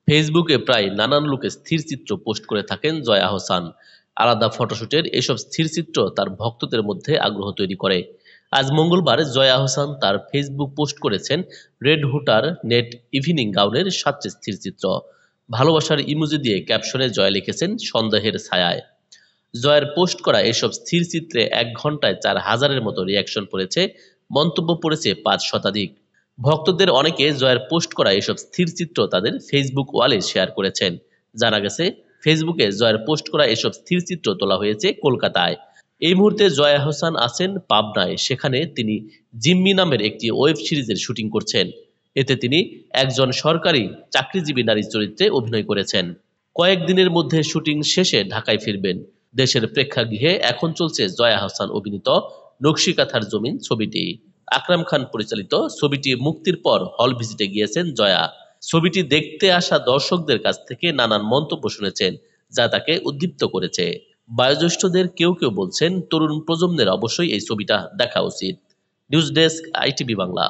ফেসবুকে প্রায় নানান লুকে স্থিরচিত্র পোস্ট করে থাকেন জয়া আহসান। আলাদা ফটোশুটের এসব স্থিরচিত্র তার ভক্তদের মধ্যে আগ্রহ তৈরি করে। আজ মঙ্গলবার জয়া আহসান তার ফেসবুক পোস্ট করেছেন রেড হুটার নেট ইভিনিং গাউনের সবচেয়ে স্থিরচিত্র। ভালোবাসার ইমোজি দিয়ে ক্যাপশনে জয়া লিখেছেন সন্দেহের ছায়ায়। জয়ের পোস্ট করা এসব স্থিরচিত্রে ১ ঘন্টায় ৪,০০০-এর মতো রিয়াকশন পড়েছে, মন্তব্য পড়েছে ৫ শতাধিক। ভক্তদের অনেকে জয়ের পোস্ট করা এসব স্থিরচিত্র তাদের ফেসবুক ওয়ালে শেয়ার করেছেন। জানা গেছে, ফেসবুকে জয়ের পোস্ট করা এসব স্থিরচিত্র তোলা হয়েছে কলকাতায়। এই মুহূর্তে জয়া আহসান আছেন পাবনায়। সেখানে তিনি জিম্মি নামের একটি ওয়েব সিরিজের শুটিং করছেন। এতে তিনি একজন সরকারি চাকরিজীবী নারীর চরিত্রে অভিনয় করেছেন। কয়েকদিনের মধ্যে শুটিং শেষে ঢাকায় ফিরবেন। দেশের প্রেক্ষাগৃহে এখন চলছে জয়া আহসান অভিনীত নকশিকাঁথার জমিন ছবিটি। আকরাম খান পরিচালিত ছবিটি মুক্তির পর হল ভিজিটে গিয়েছেন জয়া। ছবিটি দেখতে আসা দর্শকদের কাছ থেকে নানান মন্তব্য শুনেছেন, যা তাকে উদ্দীপ্ত করেছে। বয়োজ্যেষ্ঠদের কেউ কেউ বলছেন তরুণ প্রজন্মের অবশ্যই এই ছবিটা দেখা উচিত। News desk, ITV Bangla.